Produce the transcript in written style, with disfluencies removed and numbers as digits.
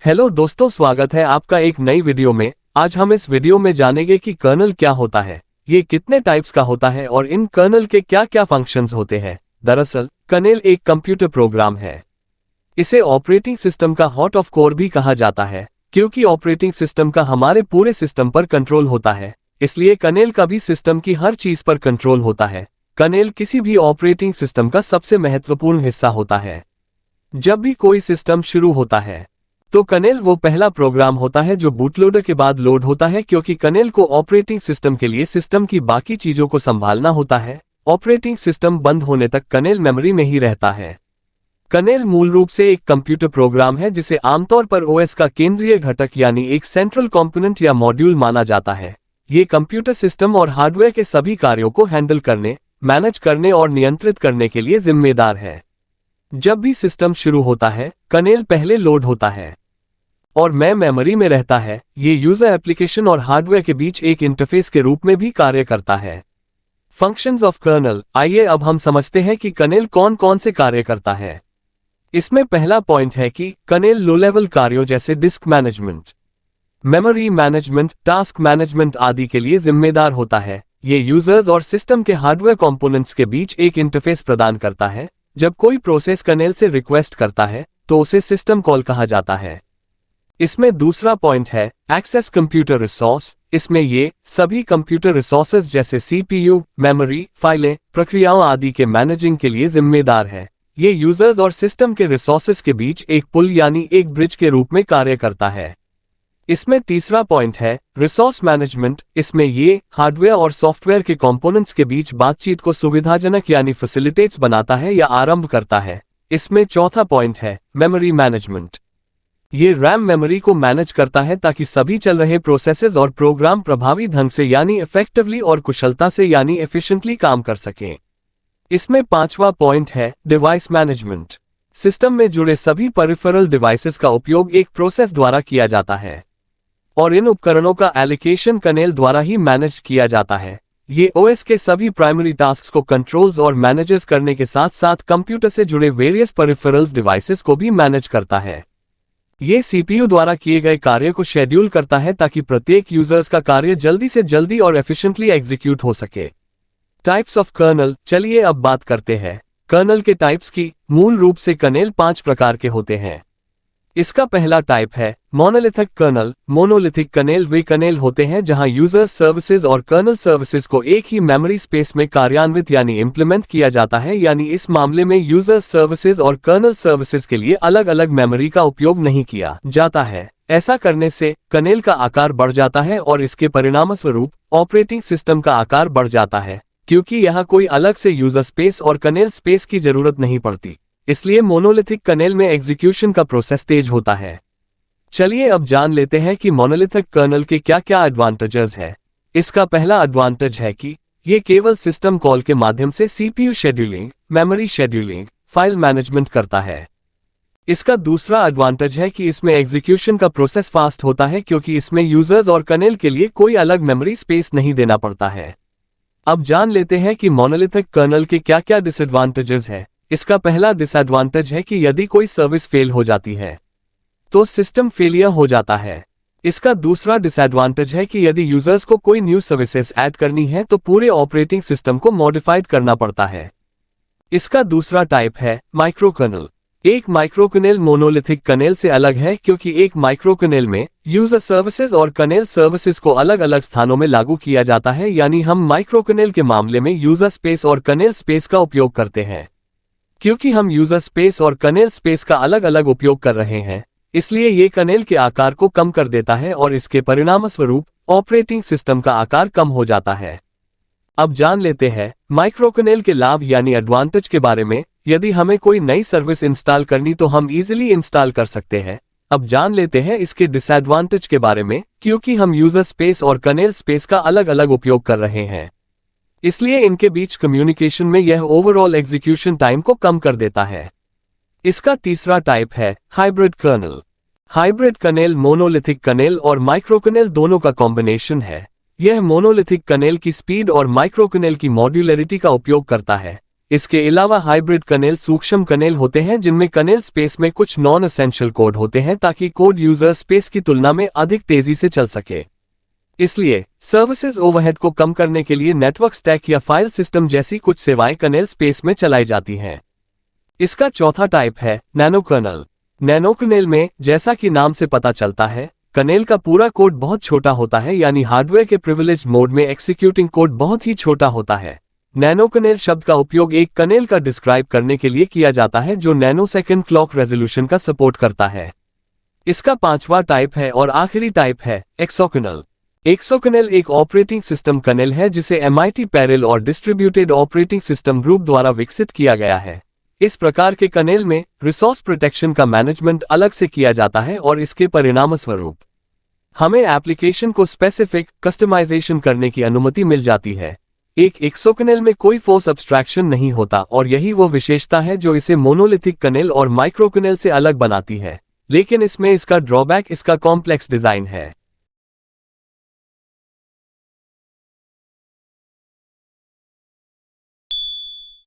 Hello दोस्तों, स्वागत है आपका एक नई वीडियो में। आज हम इस वीडियो में जानेंगे कि कर्नल क्या होता है, ये कितने टाइप्स का होता है और इन कर्नल के क्या क्या फंक्शंस होते हैं। दरअसल कर्नल एक कंप्यूटर प्रोग्राम है। इसे ऑपरेटिंग सिस्टम का हार्ट ऑफ कोर भी कहा जाता है, क्योंकि ऑपरेटिंग सिस्टम का हमारे पूरे सिस्टम पर कंट्रोल होता है। इसलिए कर्नल का भी सिस्टम की हर चीज पर कंट्रोल होता है। कर्नल किसी भी ऑपरेटिंग सिस्टम का सबसे महत्वपूर्ण हिस्सा होता है। जब भी कोई सिस्टम शुरू होता है तो कर्नल वो पहला प्रोग्राम होता है जो बूटलोडर के बाद लोड होता है, क्योंकि कर्नल को ऑपरेटिंग सिस्टम के लिए सिस्टम की बाकी चीजों को संभालना होता है। ऑपरेटिंग सिस्टम बंद होने तक कर्नल मेमोरी में ही रहता है। कर्नल मूल रूप से एक कंप्यूटर प्रोग्राम है जिसे आमतौर पर ओएस का केंद्रीय घटक यानी एक सेंट्रल कंपोनेंट या मॉड्यूल माना जाता है। ये कंप्यूटर सिस्टम और हार्डवेयर के सभी कार्यों को हैंडल करने, मैनेज करने और नियंत्रित करने के लिए जिम्मेदार है। जब भी सिस्टम शुरू होता है, कर्नल पहले लोड होता है और मेमोरी में रहता है। ये यूजर एप्लीकेशन और हार्डवेयर के बीच एक इंटरफेस के रूप में भी कार्य करता है। Functions of kernel. आइए अब हम समझते हैं कि कर्नल कौन कौन से कार्य करता है। इसमें पहला पॉइंट है कि कर्नल लो लेवल कार्यों जैसे disc management, memory management, task management आदि के लिए जिम्मेदार होता है। ये यूजर्स और सिस्टम के हार्डवेयर कंपोनेंट्स के बीच एक इंटरफेस प्रदान करता है। जब कोई प्रोसेस कर्नल से रिक्वेस्ट करता है तो उसे सिस्टम कॉल कहा जाता है। इसमें दूसरा पॉइंट है एक्सेस कंप्यूटर रिसोर्स। इसमें ये सभी कंप्यूटर रिसोर्सेज जैसे सीपीयू, मेमोरी, फाइलें, प्रक्रियाओं आदि के मैनेजिंग के लिए जिम्मेदार है। ये यूजर्स और सिस्टम के रिसोर्सेज के बीच एक पुल यानी एक ब्रिज के रूप में कार्य करता है। इसमें तीसरा पॉइंट है रिसोर्स मैनेजमेंट। इसमें ये हार्डवेयर और सॉफ्टवेयर के कंपोनेंट्स के बीच बातचीत को सुविधाजनक यानी फैसिलिटेट्स बनाता है या आरंभ करता है। इसमें चौथा पॉइंट है मेमोरी मैनेजमेंट। ये रैम मेमोरी को मैनेज करता है ताकि सभी चल रहे प्रोसेसेस और प्रोग्राम प्रभावी ढंग से यानी इफेक्टिवली और कुशलता से यानी एफिशिएंटली काम कर सकें। इसमें पांचवा पॉइंट है डिवाइस मैनेजमेंट। सिस्टम में जुड़े सभी पेरिफेरल डिवाइसेस का उपयोग एक प्रोसेस द्वारा किया जाता है और इन उपकरणों का एलोकेशन कर्नल द्वारा ही मैनेज किया जाता है। ये ओएस के सभी प्राइमरी टास्क्स को कंट्रोल्स और मैनेजेस करने के साथ साथ कंप्यूटर से जुड़े वेरियस पेरिफेरल्स डिवाइसेस को भी मैनेज करता है। ये सीपीयू द्वारा किए गए कार्य को शेड्यूल करता है ताकि प्रत्येक यूजर्स का कार्य जल्दी से जल्दी और एफिशिएंटली एग्जीक्यूट हो सके। Types of kernel. चलिए अब बात करते हैं कर्नल के टाइप्स की। मूल रूप से कर्नल 5 प्रकार के होते हैं। इसका पहला टाइप है मोनोलिथिक कर्नल। मोनोलिथिक कर्नल वे कर्नल होते हैं जहां यूजर सर्विसेज और कर्नल सर्विसेज को एक ही मेमोरी स्पेस में कार्यान्वित यानी इंप्लीमेंट किया जाता है। यानी इस मामले में यूजर सर्विसेज और कर्नल सर्विसेज के लिए अलग अलग मेमोरी का उपयोग नहीं किया जाता है। ऐसा करने से कर्नल का आकार बढ़ जाता है और इसके परिणामस्वरूप ऑपरेटिंग सिस्टम का आकार बढ़ जाता है, क्योंकि यहाँ कोई अलग से यूजर स्पेस और कर्नल स्पेस की जरूरत नहीं पड़ती। इसलिए मोनोलिथिक कर्नल में एग्जीक्यूशन का प्रोसेस तेज होता है। चलिए अब जान लेते हैं कि मोनोलिथिक कर्नल के क्या क्या एडवांटेजेस है। इसका पहला एडवांटेज है कि ये केवल सिस्टम कॉल के माध्यम से CPU scheduling, memory scheduling, file management करता है। इसका दूसरा एडवांटेज है कि इसमें एग्जीक्यूशन का प्रोसेस फास्ट होता है, क्योंकि इसमें यूजर्स और कर्नल के लिए कोई अलग मेमोरी स्पेस नहीं देना पड़ता है। अब जान लेते हैं कि मोनोलिथिक कर्नल के क्या क्या डिसएडवांटेजेस है। इसका पहला डिसएडवांटेज है कि यदि कोई सर्विस फेल हो जाती है तो सिस्टम फेलियर हो जाता है। इसका दूसरा डिसएडवांटेज है कि यदि यूजर्स को कोई न्यू सर्विसेज ऐड करनी है तो पूरे ऑपरेटिंग सिस्टम को मॉडिफाइड करना पड़ता है। इसका दूसरा टाइप है माइक्रो कर्नल। एक माइक्रो कर्नल मोनोलिथिक कर्नल से अलग है, क्योंकि एक माइक्रो कर्नल में यूजर सर्विसेज और कर्नल सर्विसेज को अलग अलग स्थानों में लागू किया जाता है। यानी हम माइक्रो कर्नल के मामले में यूजर स्पेस और कर्नल स्पेस का उपयोग करते हैं। क्योंकि हम यूजर स्पेस और कर्नल स्पेस का अलग अलग उपयोग कर रहे हैं, इसलिए ये कर्नल के आकार को कम कर देता है और इसके परिणामस्वरूप ऑपरेटिंग सिस्टम का आकार कम हो जाता है। अब जान लेते हैं माइक्रो कर्नल के लाभ यानी एडवांटेज के बारे में। यदि हमें कोई नई सर्विस इंस्टॉल करनी तो हम इजीली इंस्टॉल कर सकते हैं। अब जान लेते हैं इसके डिसएडवांटेज के बारे में। क्योंकि हम यूजर स्पेस और कर्नल स्पेस का अलग अलग उपयोग कर रहे हैं, इसलिए इनके बीच कम्युनिकेशन में यह ओवरऑल एग्जीक्यूशन टाइम को कम कर देता है। इसका तीसरा टाइप है hybrid kernel. Hybrid kernel monolithic kernel और माइक्रो कर्नल दोनों का कॉम्बिनेशन है। यह मोनोलिथिक कर्नल की स्पीड और माइक्रो कर्नल की मॉड्यूलरिटी का उपयोग करता है। इसके अलावा हाइब्रिड कर्नेल सूक्ष्म कर्नेल होते हैं जिनमें कर्नेल स्पेस में कुछ नॉन एसेंशियल कोड होते हैं ताकि कोड यूजर स्पेस की तुलना में अधिक तेजी से चल सके। इसलिए सर्विसेज ओवरहेड को कम करने के लिए नेटवर्क स्टैक या फाइल सिस्टम जैसी कुछ सेवाएं कर्नेल स्पेस में चलाई जाती हैं। इसका चौथा टाइप है नैनो कर्नल। नैनो कर्नेल में, जैसा कि नाम से पता चलता है, कर्नेल का पूरा कोड बहुत छोटा होता है, यानी हार्डवेयर के प्रिविलेज्ड मोड में एग्जीक्यूटिंग कोड बहुत ही छोटा होता है। नैनो कर्नेल शब्द का उपयोग एक कर्नेल का डिस्क्राइब करने के लिए किया जाता है जो नैनोसेकंड क्लॉक रेजोल्यूशन का सपोर्ट करता है। इसका पांचवा टाइप है और आखिरी टाइप है एक्सोकर्नेल। एक्सोकर्नेल एक ऑपरेटिंग सिस्टम कर्नेल है जिसे MIT पैरेलल और डिस्ट्रीब्यूटेड ऑपरेटिंग सिस्टम ग्रुप द्वारा विकसित किया गया है। इस प्रकार के कर्नेल में रिसोर्स प्रोटेक्शन का मैनेजमेंट अलग से किया जाता है और इसके परिणामस्वरूप हमें एप्लीकेशन को स्पेसिफिक कस्टमाइजेशन करने की अनुमति मिल जाती है। एक एक्सोकर्नेल में कोई फोर्स एब्स्ट्रैक्शन नहीं होता और यही वो विशेषता है जो इसे मोनोलिथिक कर्नेल और माइक्रोकर्नेल से अलग बनाती है। लेकिन इसमें इसका ड्रॉबैक इसका कॉम्प्लेक्स डिजाइन है।